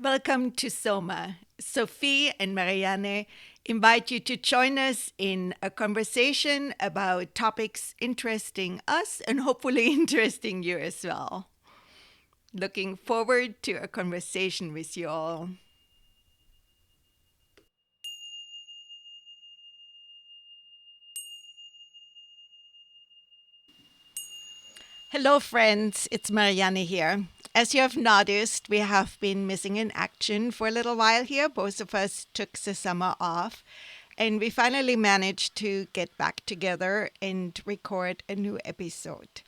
Welcome to Soma. Sophie and Marianne invite you to join us in a conversation about topics interesting us and hopefully interesting you as well. Looking forward to a conversation with you all. Hello, friends. It's Marianne here. As you have noticed, we have been missing in action for a little while here. Both of us took the summer off, and we finally managed to get back together and record a new episode.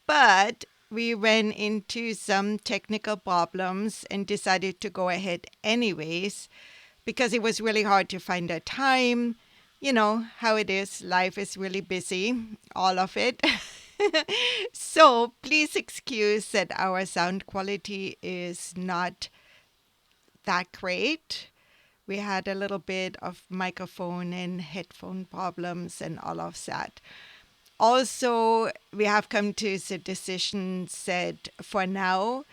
But we ran into some technical problems and decided to go ahead anyways because it was really hard to find a time. You know how it is, life is really busy, all of it. So please excuse that our sound quality is not that great. We had a little bit of microphone and headphone problems and all of that. Also, we have come to the decision that for now,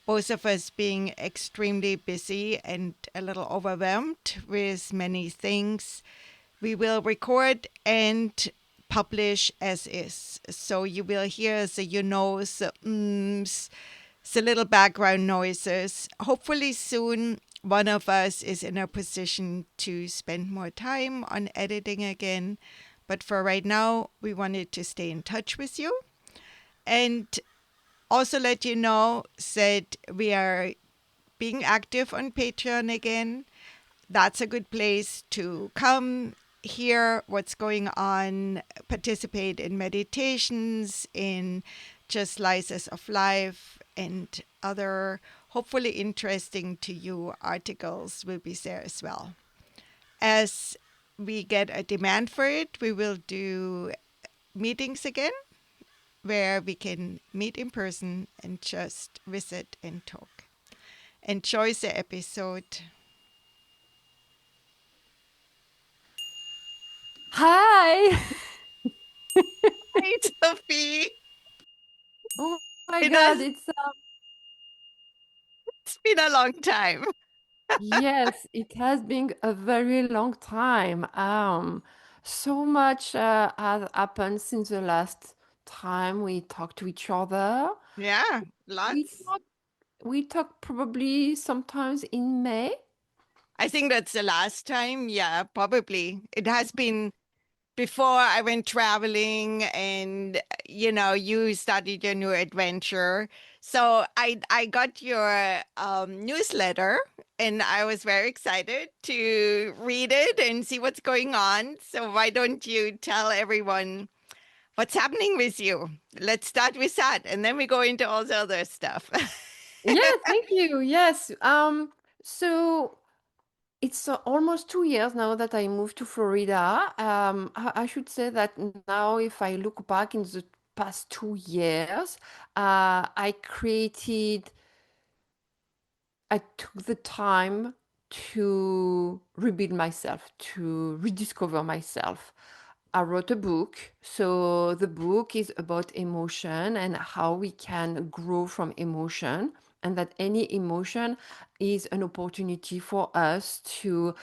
both of us being extremely busy and a little overwhelmed with many things, we will record and publish as is. So you will hear the the ums, the little background noises. Hopefully soon one of us is in a position to spend more time on editing again. But for right now, we wanted to stay in touch with you and also let you know that we are being active on Patreon again. That's a good place to come hear what's going on, participate in meditations, in just slices of life, and other hopefully interesting to you articles will be there as well. As we get a demand for it, we will do meetings again where we can meet in person and just visit and talk. Enjoy the episode. Hi. Hi, Sophie. Oh my It God, has it's it's been a long time. yes, it has been a very long time. So much has happened since the last time we talked to each other. Yeah, We lots. talked, we talked probably sometimes in May. I think that's the last time. Yeah, probably. It has been before I went traveling and you started your new adventure. So I got your newsletter and I was very excited to read it and see what's going on. So why don't you tell everyone what's happening with you? Let's start with that and then we go into all the other stuff. Yeah, thank you. Yes. So it's almost 2 years now that I moved to Florida. I should say that now, if I look back in the past 2 years, I created, I took the time to rebuild myself, to rediscover myself. I wrote a book. So the book is about emotion and how we can grow from emotion, and that any emotion is an opportunity for us to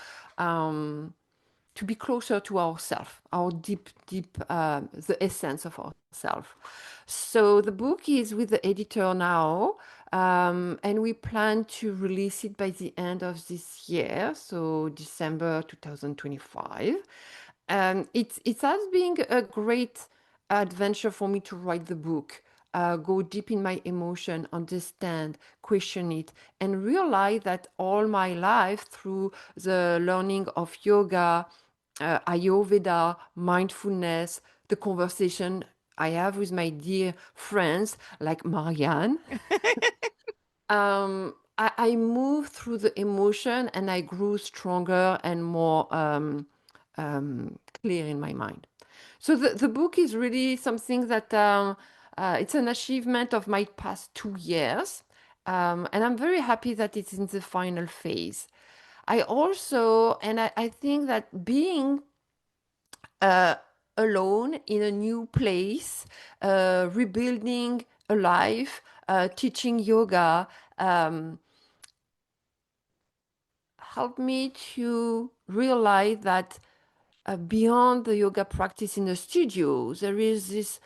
be closer to ourselves, our deep, the essence of ourselves. So the book is with the editor now, and we plan to release it by the end of this year, so December 2025. It has been a great adventure for me to write the book, go deep in my emotion, understand, question it, and realize that all my life through the learning of yoga, Ayurveda, mindfulness, the conversation I have with my dear friends like Marianne, I moved through the emotion and I grew stronger and more clear in my mind. So the book is really something that it's an achievement of my past 2 years. And I'm very happy that it's in the final phase. I also, and I think that being uh, alone in a new place, rebuilding, a life, teaching yoga, um, helped me to realize that beyond the yoga practice in the studio, there is this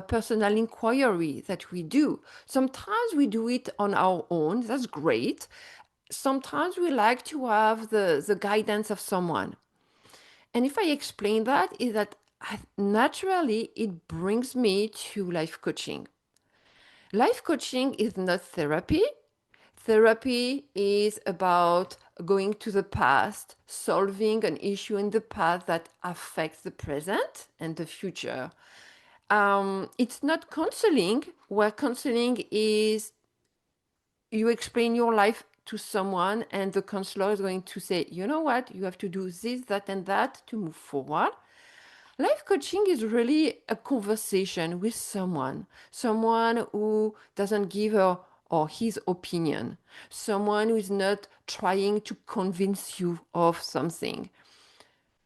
personal inquiry that we do. Sometimes we do it on our own, that's great. Sometimes we like to have the guidance of someone. And if I explain that, is that naturally it brings me to life coaching. Life coaching is not therapy. Therapy is about going to the past, solving an issue in the past that affects the present and the future. It's not counseling, where counseling is you explain your life to someone, and the counselor is going to say, you know what, you have to do this, that, and that to move forward. Life coaching is really a conversation with someone who doesn't give her or his opinion, someone who is not trying to convince you of something,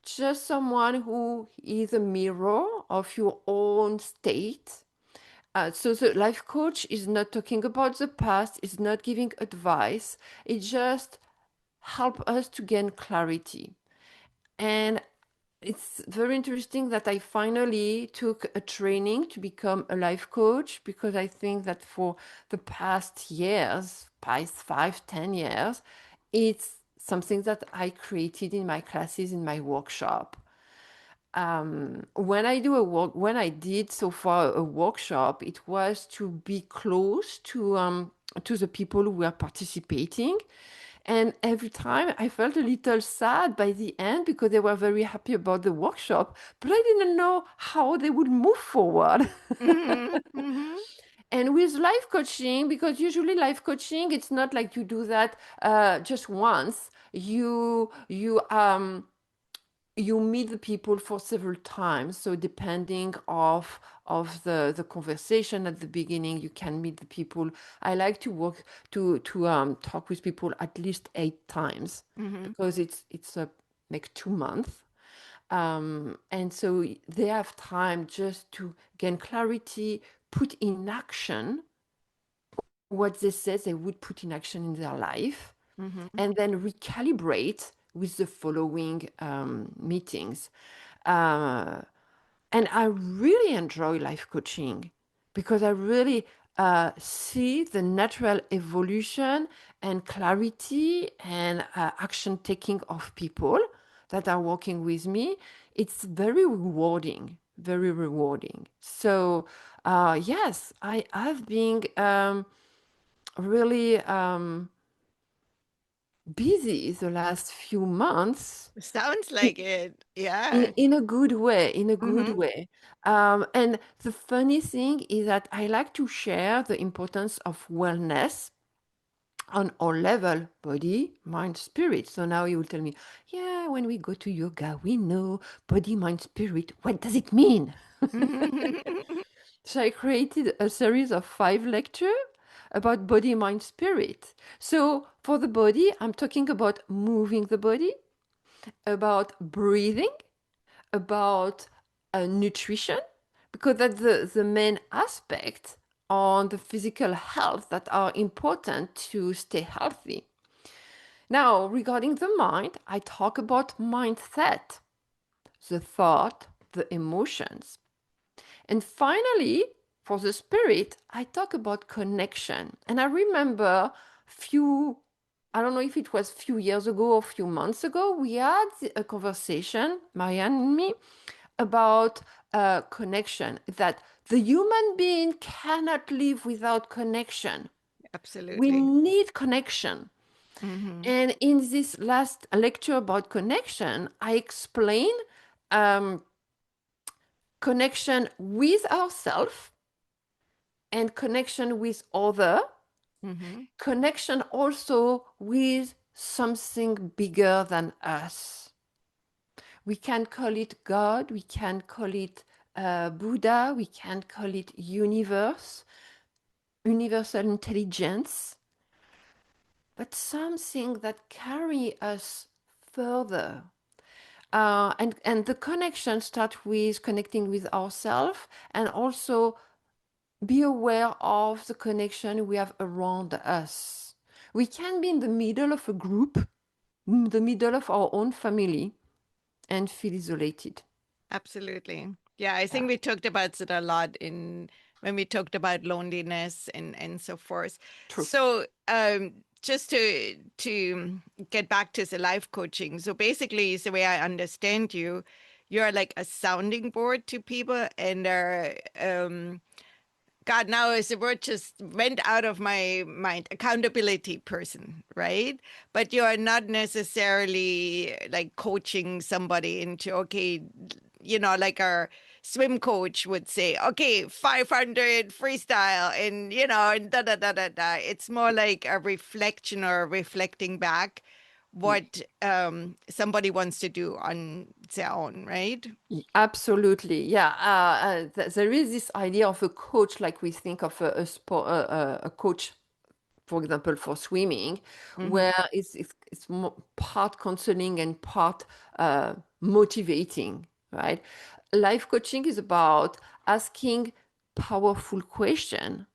just someone who is a mirror of your own state. So the life coach is not talking about the past, is not giving advice, it just help us to gain clarity. And it's very interesting that I finally took a training to become a life coach, because I think that for the past years, past 5, 10 years, it's something that I created in my classes, in my workshop. When I did so far a workshop, it was to be close to the people who were participating. And every time I felt a little sad by the end, because they were very happy about the workshop, but I didn't know how they would move forward. Mm-hmm. Mm-hmm. And with life coaching, because usually life coaching, it's not like you do that just once. You meet the people for several times. So depending of the conversation at the beginning, you can meet the people. I like to work to talk with people at least 8 times, Mm-hmm. because it's a like 2 months. And so they have time just to gain clarity, put in action what they said they would put in action in their life, Mm-hmm. and then recalibrate with the following meetings. Uh, and I really enjoy life coaching, because I really see the natural evolution and clarity and action taking of people that are working with me. It's very rewarding, very rewarding. So, yes, I have been really busy the last few months Sounds i- like it. Yeah. in a good way, in a good Mm-hmm. way. And the funny thing is that I like to share the importance of wellness on all level: body, mind, spirit. So now you will tell me, yeah, when we go to yoga, we know body, mind, spirit. What does it mean? Mm-hmm. So I created a series of 5 lectures about body, mind, spirit. So for the body, I'm talking about moving the body, about breathing, about nutrition, because that's the main aspect on the physical health that are important to stay healthy. Now, regarding the mind, I talk about mindset, the thought, the emotions. And finally, for the spirit, I talk about connection. And I remember few, I don't know if it was few years ago or few months ago, we had a conversation, Marianne and me, about connection, that the human being cannot live without connection. We Absolutely. need connection. Mm-hmm. And in this last lecture about connection, I explain um, connection with ourselves and connection with other, Mm-hmm. connection also with something bigger than us. We can call it God, we can call it Buddha, we can call it universe, universal intelligence, but something that carry us further. And the connection start with connecting with ourselves, and also be aware of the connection we have around us. We can be in the middle of a group the middle of our own family and feel isolated. Absolutely. Yeah, I Yeah, think we talked about it a lot in when we talked about loneliness and so forth. true. So, just to get back to the life coaching. So basically, the way I understand you, you're like a sounding board to people, and God, now as the word just went out of my mind, accountability person, right? But you are not necessarily like coaching somebody into, okay, like our swim coach would say, okay, 500 freestyle and, and da da da da da. It's more like a reflection or reflecting back what somebody wants to do on their own, right? Absolutely. Yeah. There is this idea of a coach, like we think of a sport, a coach, for example, for swimming, Mm-hmm. where it's part counseling and part motivating, right? Life coaching is about asking powerful questions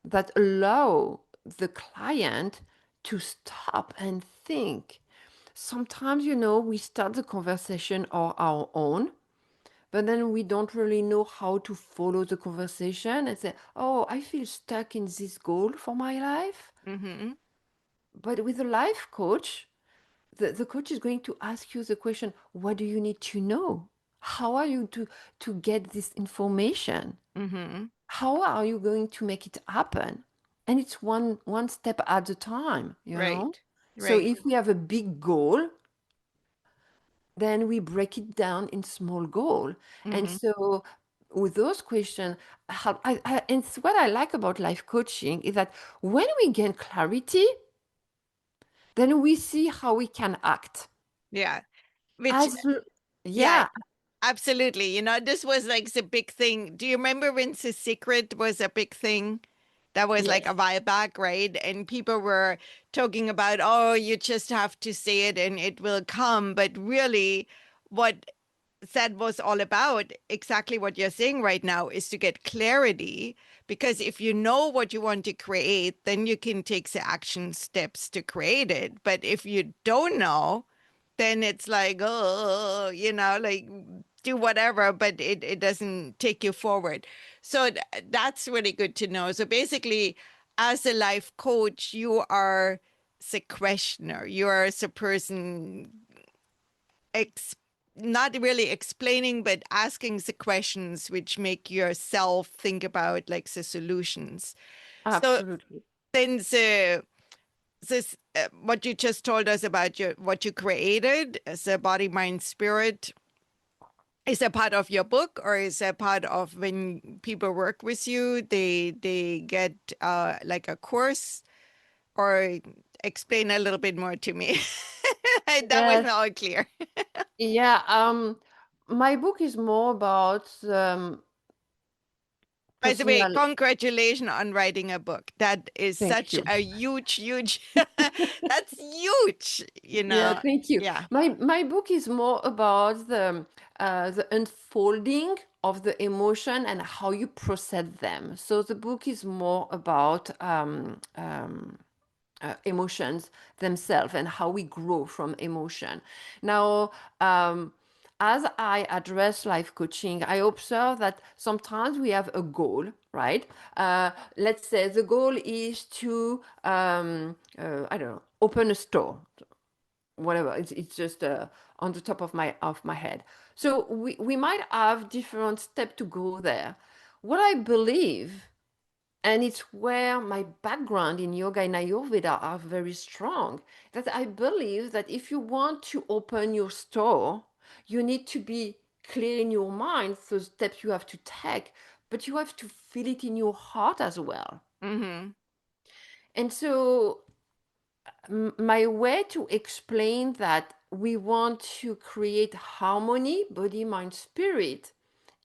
that allow the client to stop and think. Sometimes, we start the conversation on our own, but then we don't really know how to follow the conversation and say, oh, I feel stuck in this goal for my life. Mm-hmm. But with a life coach, the coach is going to ask you the question, what do you need to know? How are you to get this information? Mm-hmm. How are you going to make it happen? And it's one step at a time. Right. So Right. if we have a big goal, then we break it down in small goal. And Mm-hmm. so with those questions, and what I like about life coaching is that when we gain clarity, then we see how we can act. Yeah. Which, As yeah, yeah, absolutely. This was like the big thing. Do you remember when The Secret was a big thing? That was like a yes, while back, right? And people were talking about, oh, you just have to say it and it will come. But really, what that was all about, exactly what you're saying right now, is to get clarity. Because if you know what you want to create, then you can take the action steps to create it. But if you don't know, then it's like, oh, like do whatever, but it doesn't take you forward. So that's really good to know. So basically, as a life coach, you are the questioner. You are the person ex not really explaining, but asking the questions which make yourself think about like the solutions. So absolutely. then this what you just told us about what you created as a body, mind, spirit is a part of your book, or is a part of when people work with you, they get like a course, or explain a little bit more to me. That wasn't Yes, all clear. yeah. My book is more about By the way, personal. congratulations on writing a book. That is Thank such you. a huge, huge, that's huge, Yeah, thank you. Yeah. My book is more about the unfolding of the emotion and how you process them. So the book is more about emotions themselves and how we grow from emotion. Now, as I address life coaching, I observe that sometimes we have a goal, right? Let's say the goal is to, I don't know, open a store, whatever. It's just on the top of my head. So we might have different steps to go there. What I believe, and it's where my background in yoga and Ayurveda are very strong, that I believe that if you want to open your store, you need to be clear in your mind the steps you have to take, but you have to feel it in your heart as well. Mm-hmm. And so my way to explain that we want to create harmony, body, mind, spirit,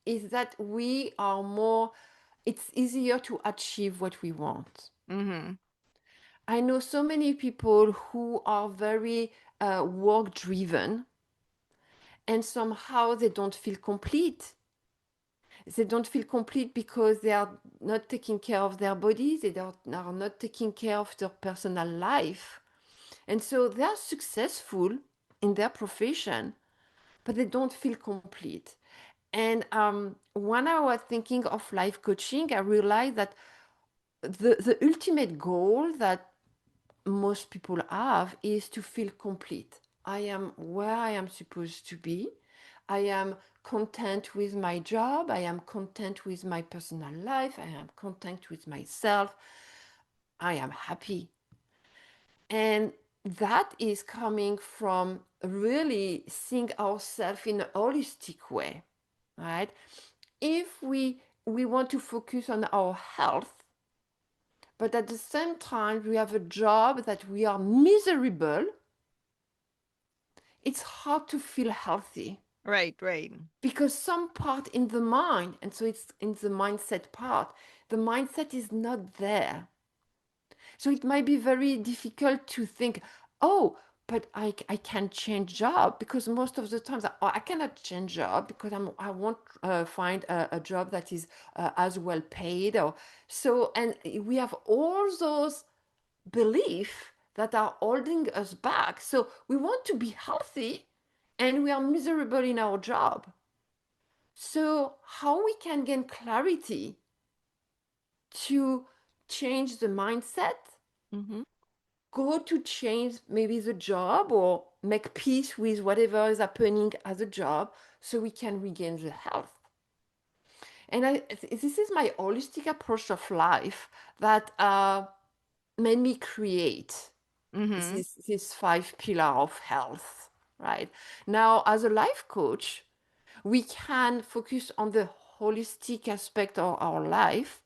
is that we are more, it's easier to achieve what we want. Mm-hmm. I know so many people who are very work driven, and somehow they don't feel complete. They don't feel complete because they are not taking care of their bodies, are not taking care of their personal life. And so they are successful in their profession, but they don't feel complete. And when I was thinking of life coaching, I realized that the ultimate goal that most people have is to feel complete. I am where I am supposed to be. I am content with my job. I am content with my personal life. I am content with myself. I am happy. And that is coming from really seeing ourselves in a holistic way, right? If we want to focus on our health, but at the same time we have a job that we are miserable, it's hard to feel healthy Right, right. because some part in the mind, and so it's in the mindset part, the mindset is not there. So it might be very difficult to think, oh, but I can change job, because most of the times I cannot change job because I won't find a job that is as well paid. Or so, and we have all those beliefs that are holding us back. So we want to be healthy and we are miserable in our job. So how we can gain clarity to change the mindset, Mm-hmm. go to change maybe the job or make peace with whatever is happening as a job so we can regain the health. And this is my holistic approach of life that made me create Mm-hmm. this five pillar of health, right? Now, as a life coach, we can focus on the holistic aspect of our life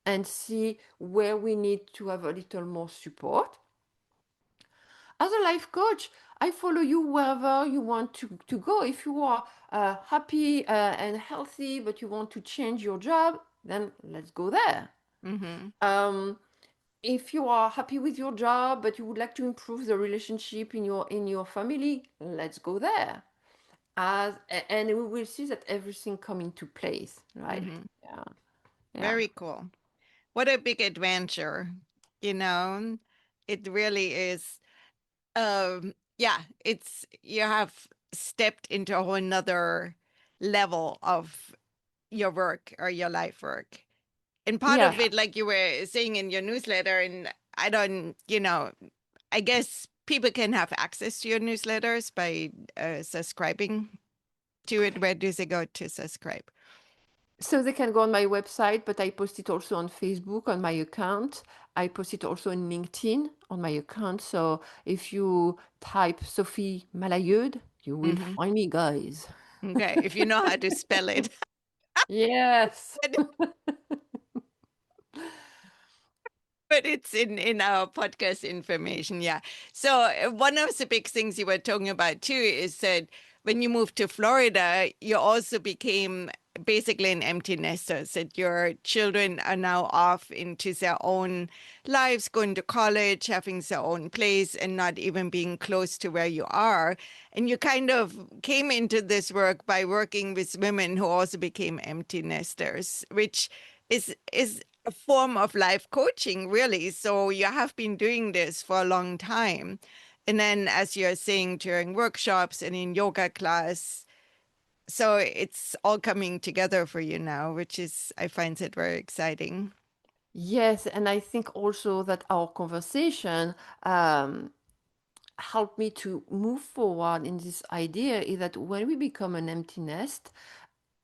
and see where we need to have a little more support. As a life coach, I follow you wherever you want to go. If you are happy and healthy, but you want to change your job, then let's go there. Mm-hmm. Um, if you are happy with your job, but you would like to improve the relationship in your family, let's go there. And we will see that everything come into place, right? Mm-hmm. Yeah, yeah. Very cool. What a big adventure, you know? It really is. Yeah, it's you have stepped into a whole nother level of your work or your life work. And part Yeah. of it, like you were saying in your newsletter, and I don't, I guess people can have access to your newsletters by subscribing to it. Where do they go to subscribe? So they can go on my website, but I post it also on Facebook on my account. I post it also on LinkedIn on my account. So if you type Sophie Malayud, you will Hmm. find me, guys. Okay, if you know how to spell it. Yes. But it's in our podcast information, yeah. So one of the big things you were talking about too is that when you moved to Florida, you also became basically an empty nester. That your children are now off into their own lives, going to college, having their own place, and not even being close to where you are. And you kind of came into this work by working with women who also became empty nesters, which is a form of life coaching, really. So you have been doing this for a long time. And then, as you're saying, during workshops and in yoga class, so it's all coming together for you now, which is, I find it very exciting. Yes, and I think also that our conversation um, helped me to move forward in this idea is that when we become an empty nest,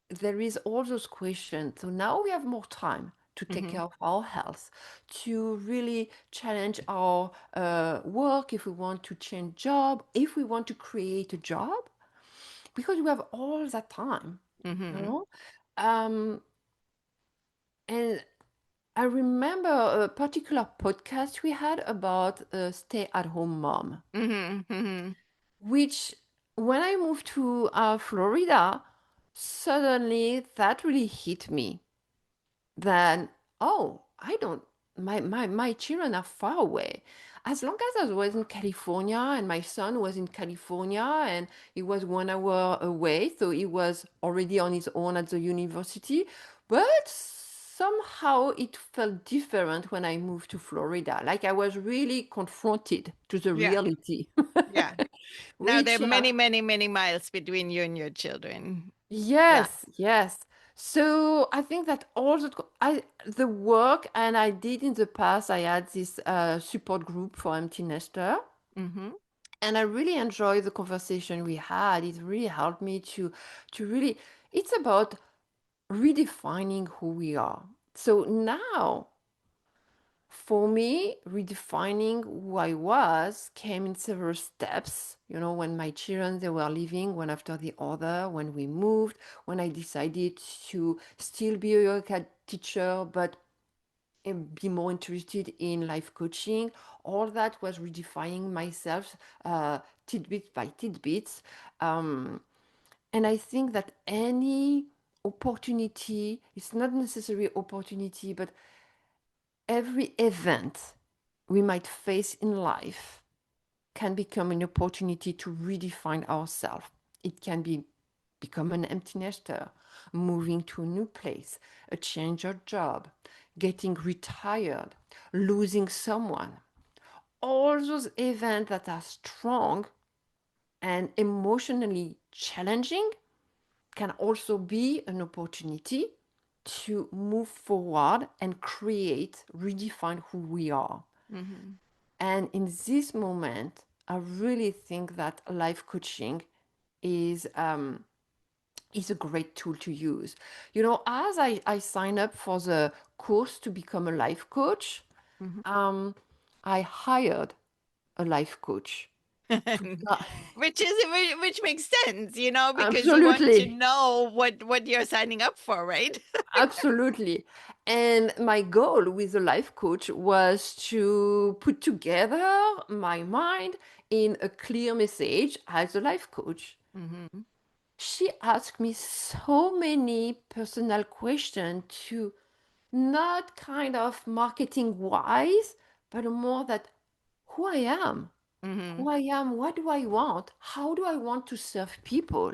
there is all those questions. So now we have more time to take Hmm. care of our health, to really challenge our work if we want to change job, if we want to create a job, because we have all that time, you Hmm. know? Um, and I remember a particular podcast we had about a stay-at-home mom, Hmm. Hmm. which when I moved to Florida, suddenly that really hit me. Then, oh, I don't, my children are far away. As long as I was in California and my son was in California and he was 1 hour away, so he was already on his own at the university. But somehow it felt different when I moved to Florida. Like I was really confronted to the Yeah. reality, Yeah. Now there are which, many, many, many miles between you and your children. Yeah. yes, yes. So I think that all the work, and I did in the past, I had this support group for empty nester. Mm-hmm. And I really enjoyed the conversation we had. It really helped me to really, it's about redefining who we are. So now, for me, redefining who I was came in several steps. You know, when my children they were leaving one after the other, when we moved, when I decided to still be a yoga teacher, but be more interested in life coaching. All that was redefining myself, tidbits by tidbits. Um, and I think that any opportunity, it's not necessarily opportunity, but every event we might face in life can become an opportunity to redefine ourselves. It can be become an empty nester, moving to a new place, a change of job, getting retired, losing someone. All those events that are strong and emotionally challenging can also be an opportunity to move forward and create, redefine who we are. Mm-hmm. And in this moment, I really think that life coaching is is a great tool to use. You know, as I sign up for the course to become a life coach, um, I hired a life coach to Which makes sense, you know, because you want to absolutely. know what you're signing up for, right? Absolutely. And my goal with the life coach was to put together my mind in a clear message as a life coach. Mm-hmm. She asked me so many personal questions to not kind of marketing wise, but more that who I am, Mm-hmm. what do I want, how do I want to serve people.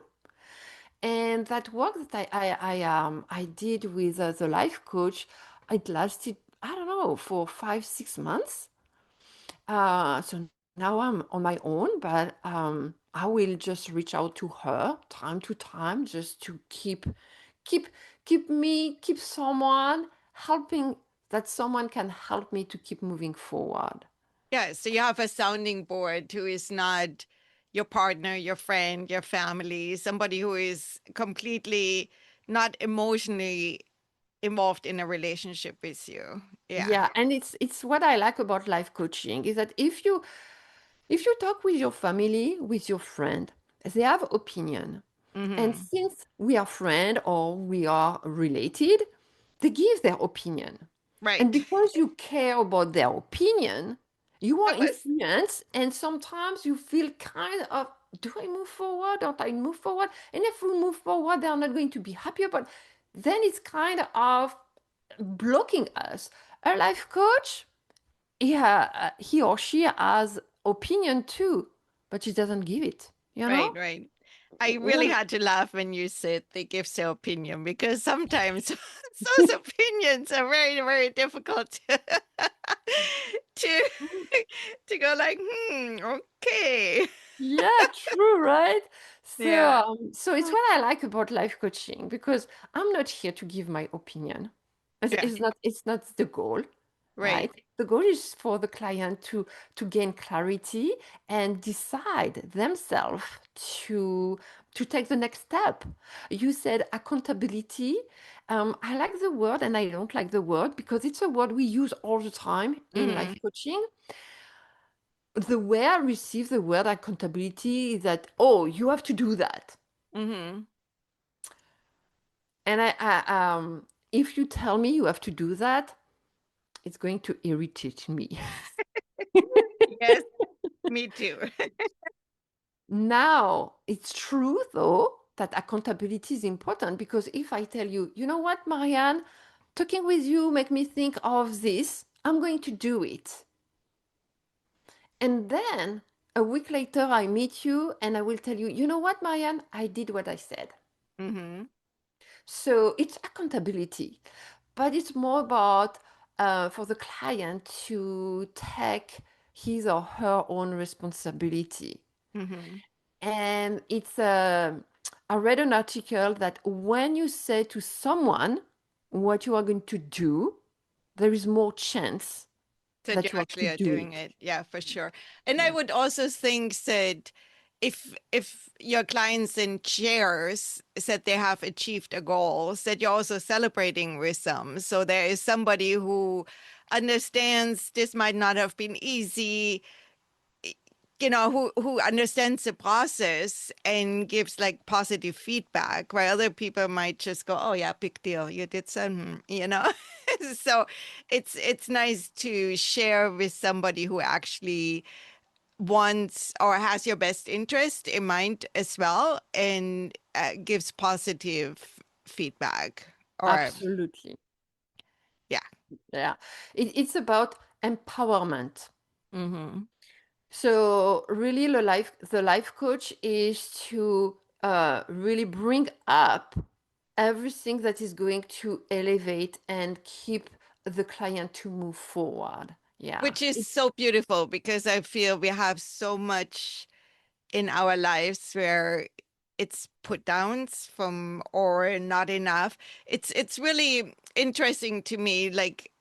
And that work that I did with the life coach, it lasted, I don't know, for 5 6 months. So now I'm on my own, but I will just reach out to her time to time just to keep keep someone helping, that someone can help me to keep moving forward. Yeah, so you have a sounding board who is not your partner, your friend, your family, somebody who is completely not emotionally involved in a relationship with you. Yeah. Yeah, and it's what I like about life coaching is that if you talk with your family, with your friend, they have opinion. And Mm-hmm. since we are friends or we are related, they give their opinion. And Right. because you care about their opinion, you are That was influenced, and sometimes you feel kind of, do I move forward? Don't I move forward? And if we move forward, they are not going to be happier. But then it's kind of blocking us. A life coach, yeah, he or she has opinion too, but she doesn't give it, you right, know? right. I really When had to laugh when you said they give their opinion because sometimes those opinions are very, very difficult to to go like, okay. yeah, true, right? So, Yeah. so it's what I like about life coaching because I'm not here to give my opinion. Yeah. It's not the goal, Right. right? The goal is for the client to gain clarity and decide themselves to to take the next step. You said accountability. I like the word and I don't like the word because it's a word we use all the time in life Mm-hmm. coaching. The way I receive the word accountability is that, oh, you have to do that. Mm-hmm. And if you tell me you have to do that, it's going to irritate me. Yes, me too. Now, it's true though that accountability is important because if I tell you, you know what, Marianne, talking with you make me think of this, I'm going to do it. And then a week later, I meet you and I will tell you, you know what, Marianne, I did what I said. Mm-hmm. So it's accountability. but it's more about for the client to take his or her own responsibility. Mm-hmm. And I read an article that when you say to someone what you are going to do, there is more chance That you that you actually actually are do doing it. it. Yeah, for sure. And I Yeah, would also think that if your clients and shares said they have achieved a goal, that you're also celebrating with them. So there is somebody who understands this might not have been easy, who understands the process and gives like positive feedback, where other people might just go, "Oh yeah, big deal, you did some." So it's nice to share with somebody who actually wants or has your best interest in mind as well, and gives positive feedback. Or absolutely. yeah. Yeah. It's about empowerment. Mm-hmm. So really the life coach is to really bring up everything that is going to elevate and keep the client to move forward. Yeah. Which is so beautiful because I feel we have so much in our lives where it's put downs from or not enough. It's really interesting to me. Like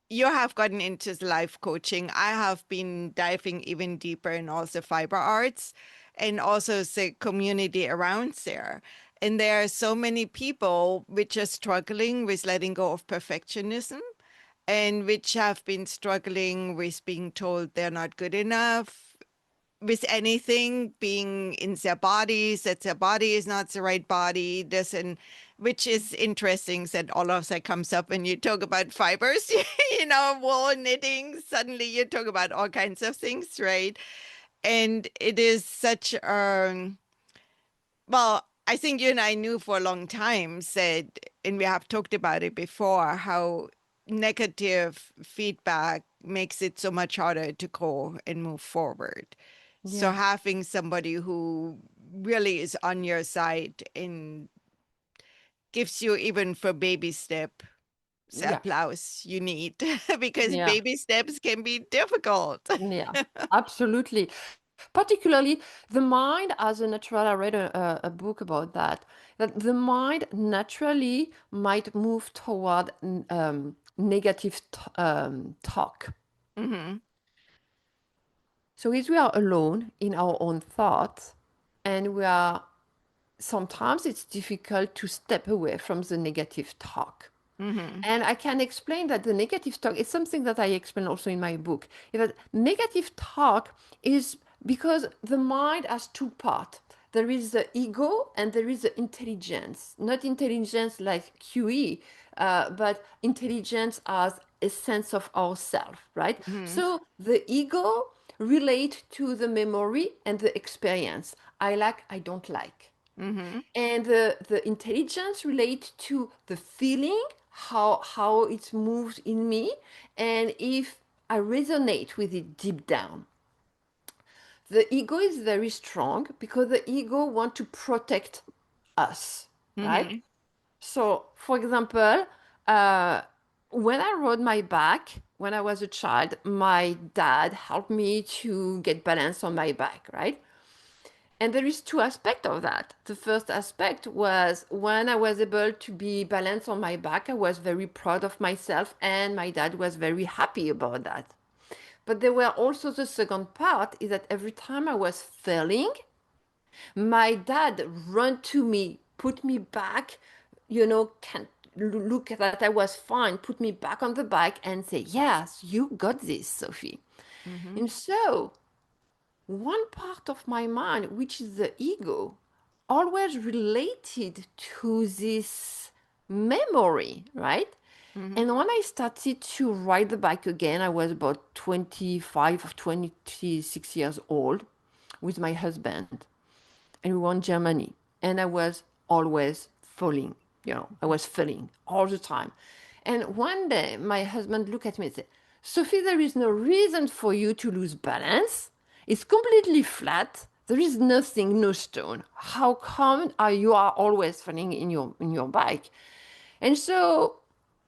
you have gotten into life coaching. I have been diving even deeper in also fiber arts and also the community around there. And there are so many people which are struggling with letting go of perfectionism and which have been struggling with being told they're not good enough with anything, being in their bodies, that their body is not the right body, this and which is interesting that all of that comes up when you talk about fibers, wool knitting, suddenly you talk about all kinds of things, right? And it is such well, I think you and I knew for a long time said, and we have talked about it before, how negative feedback makes it so much harder to grow and move forward. So Yeah. having somebody who really is on your side and gives you even for baby step the Yeah. applause you need because Yeah. baby steps can be difficult. Yeah. Absolutely. Particularly the mind as a natural, I read a book about that, that the mind naturally might move toward negative talk. Hmm. So if we are alone in our own thoughts and we are sometimes it's difficult to step away from the negative talk. Hmm. And I can explain that the negative talk is something that I explain also in my book. Is that negative talk is because the mind has two parts. There is the ego and there is the intelligence. Not intelligence like QE, but intelligence as a sense of ourself, right? Hmm. So the ego relate to the memory and the experience. I like, I don't like. Hmm. And the intelligence relates to the feeling, how it moves in me, and if I resonate with it deep down. The ego is very strong because the ego wants to protect us, right? Hmm. So, for example, uh, when I rode my bike when I was a child, my dad helped me to get balance on my bike, right? And there is two aspects of that. The first aspect was when I was able to be balanced on my back, I was very proud of myself, and my dad was very happy about that. But there were also the second part is that every time I was failing, my dad run to me, put me back, can look at that I was fine, put me back on the bike and say, "Yes, you got this, Sophie." Hmm. And so one part of my mind, which is the ego, always related to this memory, right? Hmm. And when I started to ride the bike again, I was about 25 or 26 years old with my husband, and we were in Germany. And I was always falling, I was falling all the time. And one day, my husband looked at me and said, "Sophie, there is no reason for you to lose balance. It's completely flat. There is nothing, no stone. How come you are always falling in your bike?" And so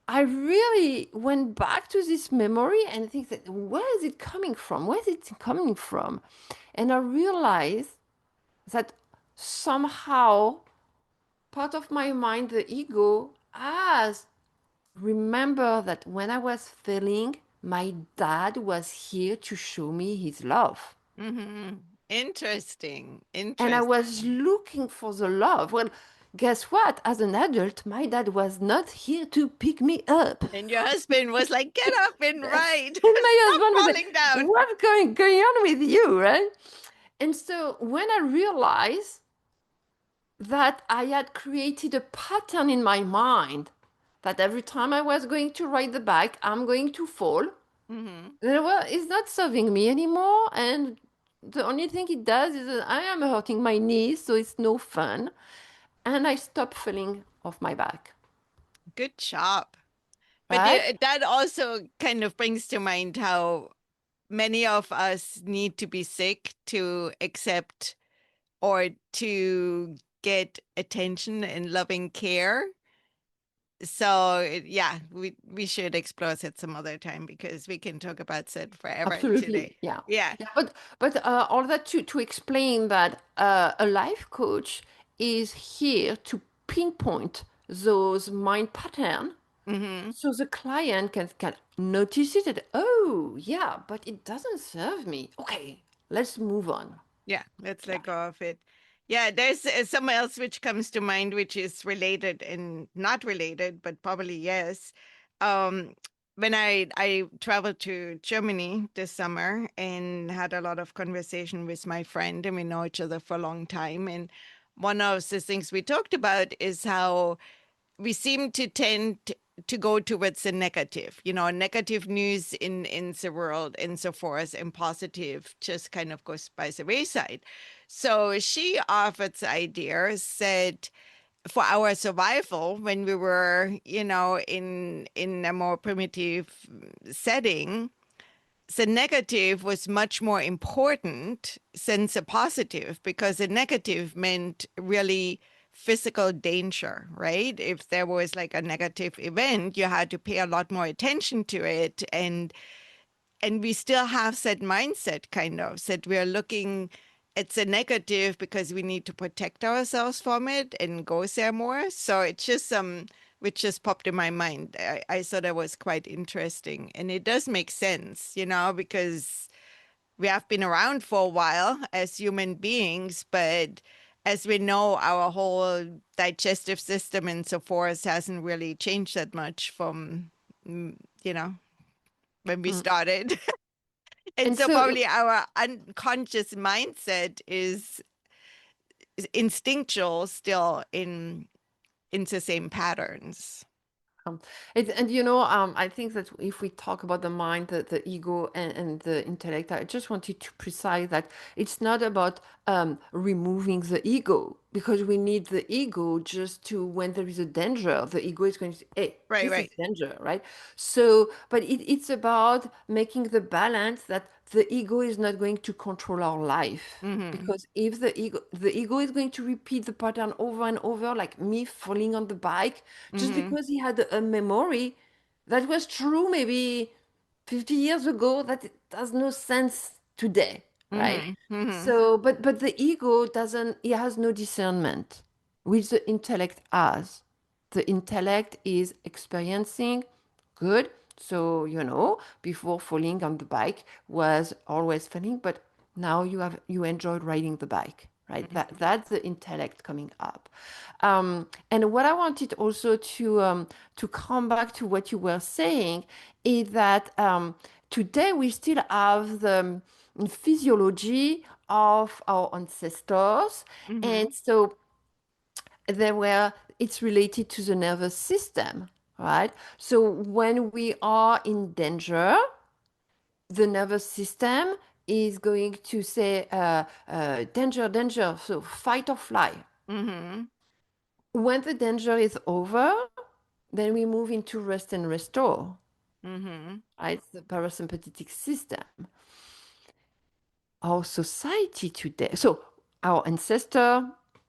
I really went back to this memory and think that where is it coming from? Where is it coming from? And I realized that somehow part of my mind, the ego, has remember that when I was failing, my dad was here to show me his love. Mm-hmm. Interesting. And I was Interesting. looking for the love. Well, guess what? As an adult, my dad was not here to pick me up. And your husband was like, get up and And ride. my Stop husband was like, falling down. what's going on with you, right? And so when I realized that I had created a pattern in my mind that every time I was going to ride the bike, I'm going to fall. Mm-hmm. Well, it's not serving me anymore. And the only thing it does is that I am hurting my knees, so it's no fun. And I stop falling off my back, Good job. But right? that also kind of brings to mind how many of us need to be sick to accept or to get attention and loving care. So yeah, we should explore it some other time because we can talk about it forever Absolutely. today. Yeah. Yeah. Yeah. But all that to explain that a life coach is here to pinpoint those mind pattern Mm-hmm. so the client can notice it and, oh, yeah, but it doesn't serve me. Okay, let's move on. Yeah, let's Yeah. let go of it. Yeah, there's something else which comes to mind, which is related and not related, but probably yes. Um, when I traveled to Germany this summer and had a lot of conversation with my friend, and we know each other for a long time, and one of the things we talked about is how we seem to tend to go towards the negative, negative news in the world and so forth, and positive just kind of goes by the wayside. So she offered the idea, said for our survival when we were, in a more primitive setting, the negative was much more important than the positive because the negative meant really physical danger, right? If there was like a negative event, you had to pay a lot more attention to it. And we still have that mindset kind of that we're looking at the negative because we need to protect ourselves from it and go there more. So it's just which just popped in my mind. I thought that was quite interesting. And it does make sense, because we have been around for a while as human beings, but as we know, our whole digestive system and so forth hasn't really changed that much from, you know, when we Mm. started. And And so so probably our unconscious mindset is instinctual still in the same patterns. Um, I think that if we talk about the mind, the ego, and the intellect, I just wanted to precise that it's not about removing the ego because we need the ego just to, when there is a danger, the ego is going to say, hey, Right, this is right. danger, right? So, but it's about making the balance that the ego is not going to control our life. Mm-hmm. Because if the ego is going to repeat the pattern over and over, like me falling on the bike, just Mm-hmm. because he had a memory that was true maybe 50 years ago, that it has no sense today, right? Mm-hmm. Mm-hmm. So, but the ego doesn't, it has no discernment, which the intellect has. The intellect is experiencing good. So, before falling on the bike was always falling, but now you enjoyed riding the bike, right? That's the intellect coming up. And what I wanted also to come back to what you were saying is that today we still have the physiology of our ancestors, Mm-hmm. and so they were it's related to the nervous system, right? So when we are in danger, the nervous system is going to say danger, danger, so fight or fly. Mm-hmm. When the danger is over, then we move into rest and restore, Mm-hmm. right? The parasympathetic system. Our society today, so our ancestor,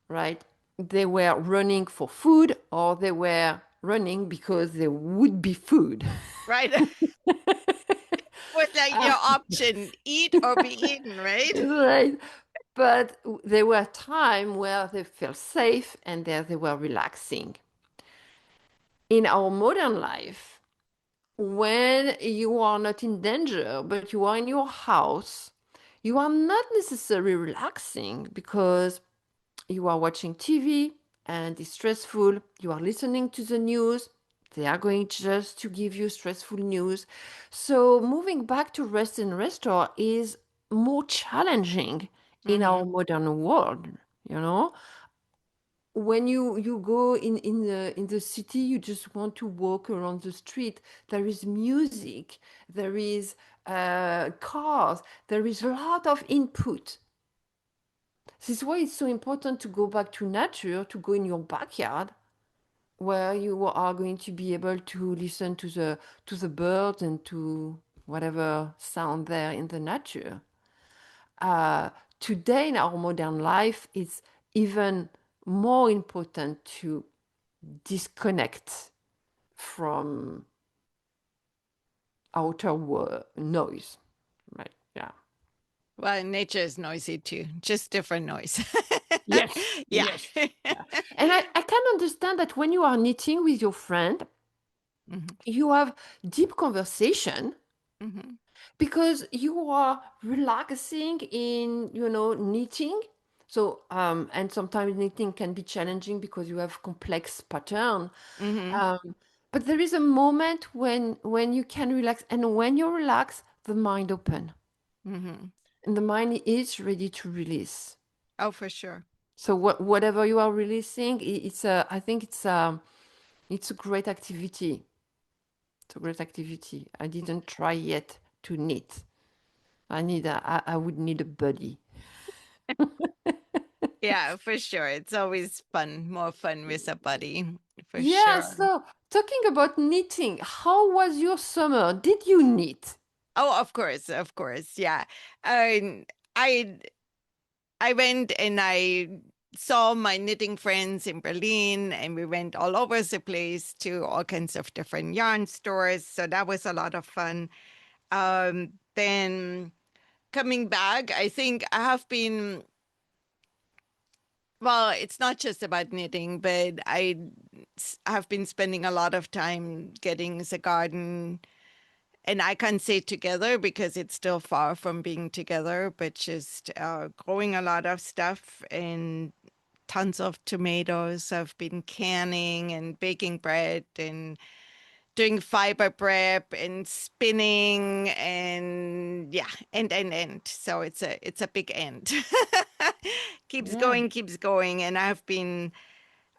right? They were running for food or they were running because there would be food. Right. Was like your option, eat or be eaten, right? Right. But there were times where they felt safe and there they were relaxing. In our modern life, when you are not in danger, but you are in your house, you are not necessarily relaxing because you are watching TV and it's stressful. You are listening to the news. They are going just to give you stressful news. So moving back to rest and restore is more challenging in our Mm-hmm. modern world, you know? When you go in the city, you just want to walk around the street. There is music, there is cars, there is a lot of input. This is why it's so important to go back to nature, to go in your backyard, where you are going to be able to listen to the birds and to whatever sound there in the nature. Uh, Today in our modern life, it's even more important to disconnect from outer noise, right? Yeah. Well, nature is noisy too, just different noise. Yes, Yeah. yes. Yeah. And I can understand that when you are knitting with your friend, Hmm. you have deep conversation Hmm. because you are relaxing in, knitting. So, and sometimes knitting can be challenging because you have complex pattern. Hmm. Um, but there is a moment when you can relax, and when you relax, the mind open, Hmm. and the mind is ready to release. Oh, for sure. So whatever you are releasing, I think it's a great activity. It's a great activity. I didn't try yet to knit. I would need a buddy. Yeah, for sure. It's always fun, more fun with a buddy, for Yeah, sure. so talking about knitting, how was your summer? Did you knit? Oh, of course, of course. Yeah. Um, I I went and I saw my knitting friends in Berlin, and we went all over the place to all kinds of different yarn stores. So that was a lot of fun. Then coming back, I think I have been, well, it's not just about knitting, but have been spending a lot of time getting the garden, and I can't say together because it's still far from being together, but just growing a lot of stuff and tons of tomatoes. I've been canning and baking bread and doing fiber prep and spinning and yeah, and. So it's a big end. Yeah. Keeps going. And I've been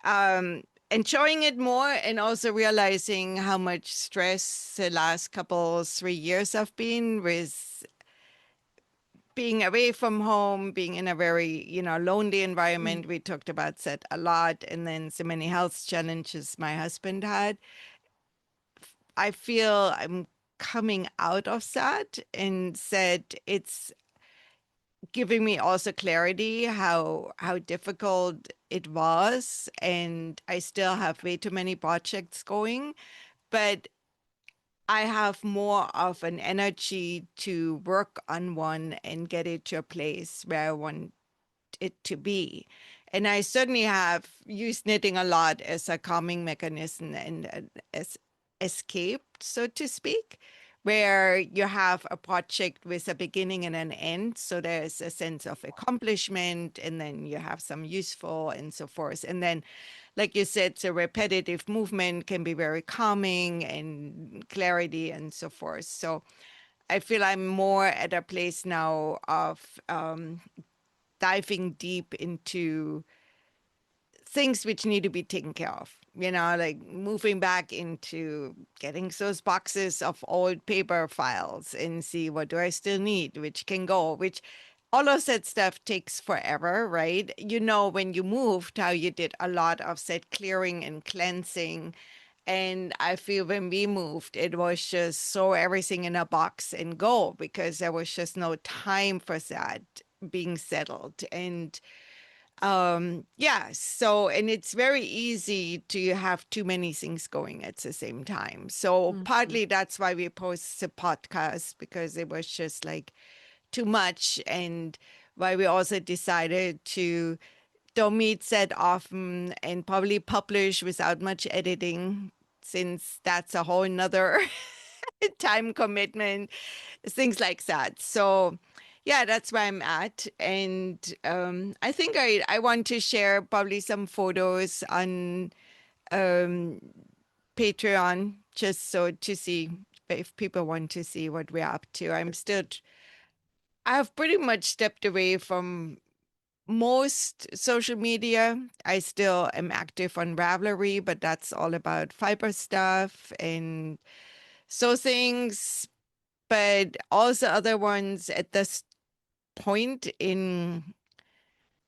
um enjoying it more and also realizing how much stress the last couple 3 years have been with being away from home, being in a very, lonely Mm. environment. We talked about that a lot. And then so many health challenges my husband had. I feel I'm coming out of that and said it's giving me also clarity how difficult it was. And I still have way too many projects going, but I have more of an energy to work on one and get it to a place where I want it to be. And I certainly have used knitting a lot as a calming mechanism and as escape, so to speak, where you have a project with a beginning and an end. So there's a sense of accomplishment, and then you have some useful and so forth. And then, like you said, the repetitive movement can be very calming and clarity and so forth. So I feel I'm more at a place now of diving deep into things which need to be taken care of. Like moving back into getting those boxes of old paper files and see what do I still need, which can go, which all of that stuff takes forever, right? When you moved, how you did a lot of set clearing and cleansing. And I feel when we moved, it was just throw everything in a box and go because there was just no time for that being settled. And Yeah, so and it's very easy to have too many things going at the same time. So Mhm. partly that's why we post the podcast because it was just like too much, and why we also decided to don't meet that often and probably publish without much editing, since that's a whole nother time commitment, things like that. So, yeah, that's where I'm at. And I think I want to share probably some photos on um, Patreon just so to see if people want to see what we're up to. I've pretty much stepped away from most social media. I still am active on Ravelry, but that's all about fiber stuff and so things. But also other ones at this point in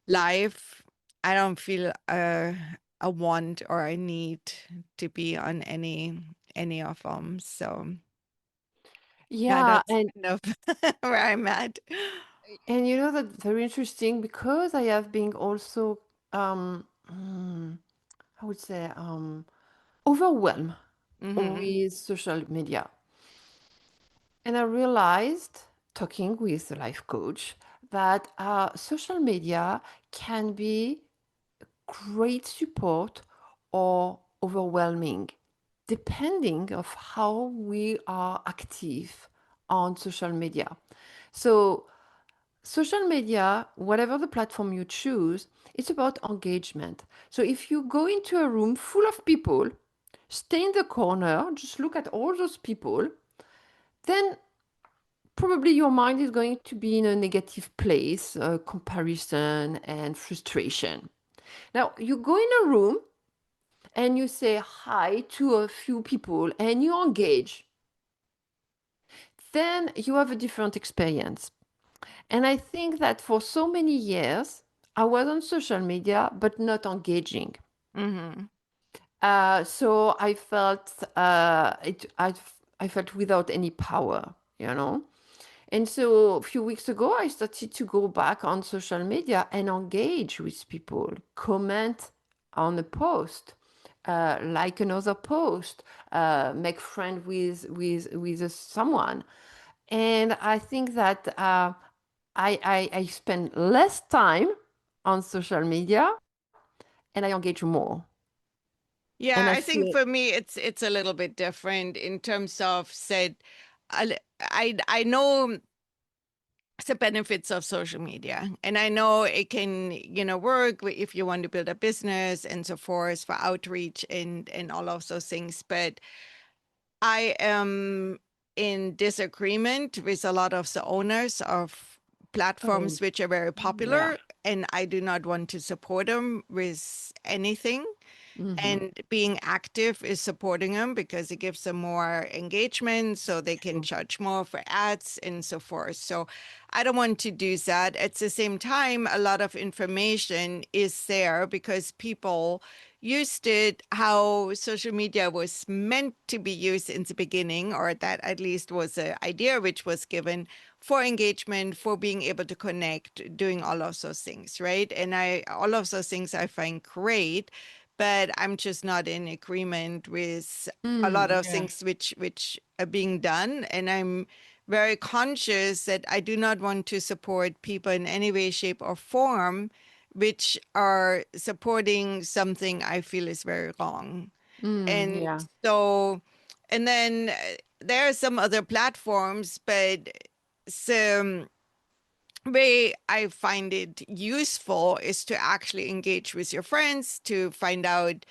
life, I don't feel a want or a need to be on any of them. So yeah, Yeah, that's kind of where I'm at. and you know that's very interesting because I have been also I would say overwhelmed Hmm. with social media. And I realized, talking with a life coach, that social media can be great support or overwhelming, depending of how we are active on social media. So social media, whatever the platform you choose, it's about engagement. So if you go into a room full of people, stay in the corner, just look at all those people, then probably your mind is going to be in a negative place, comparison and frustration. Now, you go in a room and you say hi to a few people and you engage, then you have a different experience. And I think that for so many years, I was on social media, but not engaging. Hmm. So I felt I felt without any power, you know. And so a few weeks ago, I started to go back on social media and engage with people, comment on a post, like another post, make friend with someone. And I think that I spend less time on social media and I engage more. And Yeah, I I think feel, for me it's a little bit different in terms of said I know the benefits of social media, and I know it can, work if you want to build a business and so forth for outreach and all of those things, but I am in disagreement with a lot of the owners of oh, platforms which are very yeah. popular, and I do not want to support them with anything. Hmm. And being active is supporting them because it gives them more engagement so they can True. charge more for ads and so forth. So I don't want to do that. At the same time, a lot of information is there because people used it how social media was meant to be used in the beginning, or that at least was the idea which was given for engagement, for being able to connect, doing all of those things, right? And all of those things I find great, but I'm just not in agreement with a lot Mm, of yeah. things which are being done. And I'm very conscious that I do not want to support people in any way, shape, or form which are supporting something I feel is very wrong. Mm, And yeah. so, and then there are some other platforms, but some way I find it useful is to actually engage with your friends to find out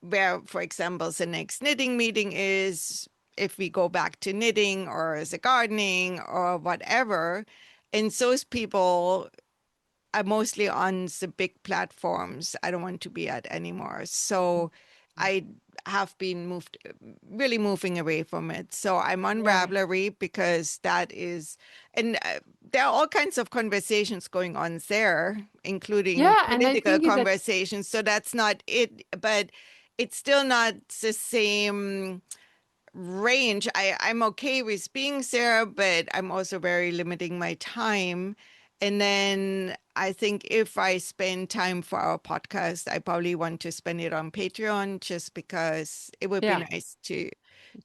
where, for example, the next knitting meeting is, if we go back to knitting or the gardening or whatever. And those people are mostly on the big platforms I don't want to be at anymore. So I have been really moving away from it. So I'm on Yeah. Ravelry because that is, and there are all kinds of conversations going on there, including Yeah, and I political think that conversations. So that's not it, but it's still not the same range. I'm okay with being there, but I'm also very limiting my time. And then I think if I spend time for our podcast, I probably want to spend it on Patreon just because it would be Yeah, nice to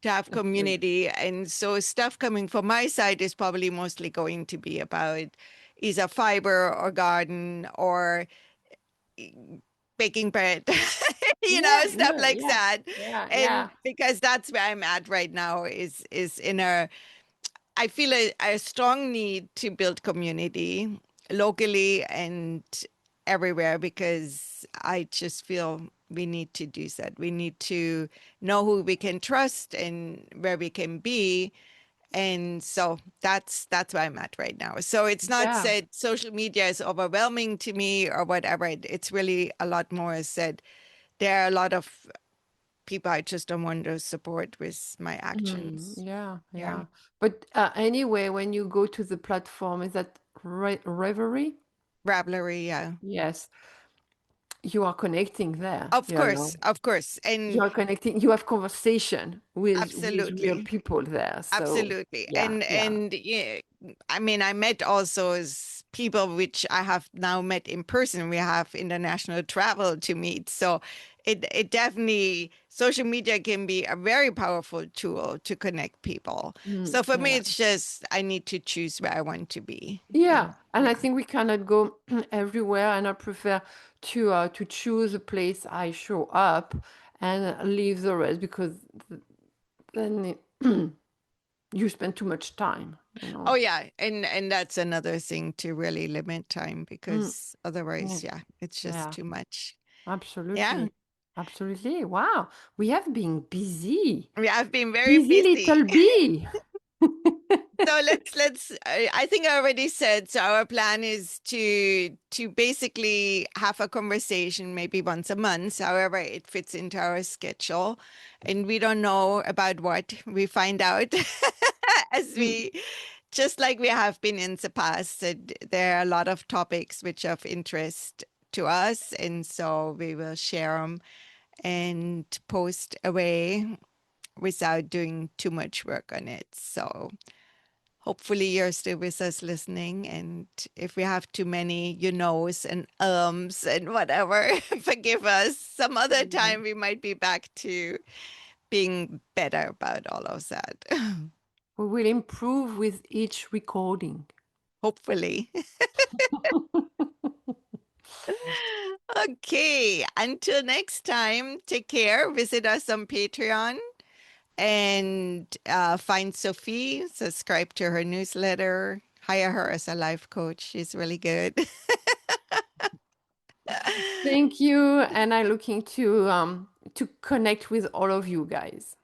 have agree. community. And so stuff coming from my side is probably mostly going to be about either fiber or garden or baking bread, Yeah, stuff yeah, like yeah, that. yeah, And yeah. because that's where I'm at right now is in a I feel a strong need to build community locally and everywhere because I just feel we need to do that. We need to know who we can trust and where we can be. And so that's where I'm at right now. So it's not Yeah. said social media is overwhelming to me or whatever. It's really a lot more said. There are a lot of people I just don't want to support with my actions. Yeah, Yeah. yeah. But anyway, when you go to the platform, is that Reverie? Ravelry, yeah. Yes, you are connecting there, Of course, of course. You And are connecting, you have conversation with real absolutely. people there. So Absolutely. yeah, yeah. And yeah, I mean, I met also people which I have now met in person. We have international travel to meet. So it definitely social media can be a very powerful tool to connect people. So for me Yeah. it's just I need to choose where I want to be. Yeah, And and I yeah. think we cannot go everywhere, and I prefer to choose a place I show up and leave the rest because then you spend too much time, you Oh know. yeah, and that's another thing to really limit time Mm, because otherwise, yeah, yeah, it's just yeah, too much. Yeah. absolutely, absolutely. Wow, we have been busy, Yeah, I've been very busy busy. little bee. So let's I think I already said so our plan is to basically have a conversation maybe once a month, however it fits into our schedule. And we don't know about what we find out as Mm, we just like we have been in the past. That there are a lot of topics which are of interest to us, and so we will share them and post away without doing too much work on it. So hopefully you're still with us listening. And if we have too many you knows and and whatever, forgive us. Some other yeah. time we might be back to being better about all of that. We will improve with each recording. Hopefully. Okay. Until next time, take care. Visit us on Patreon and find Sophie, subscribe to her newsletter, hire her as a life coach. She's really good. Thank you, and I'm looking to connect with all of you guys.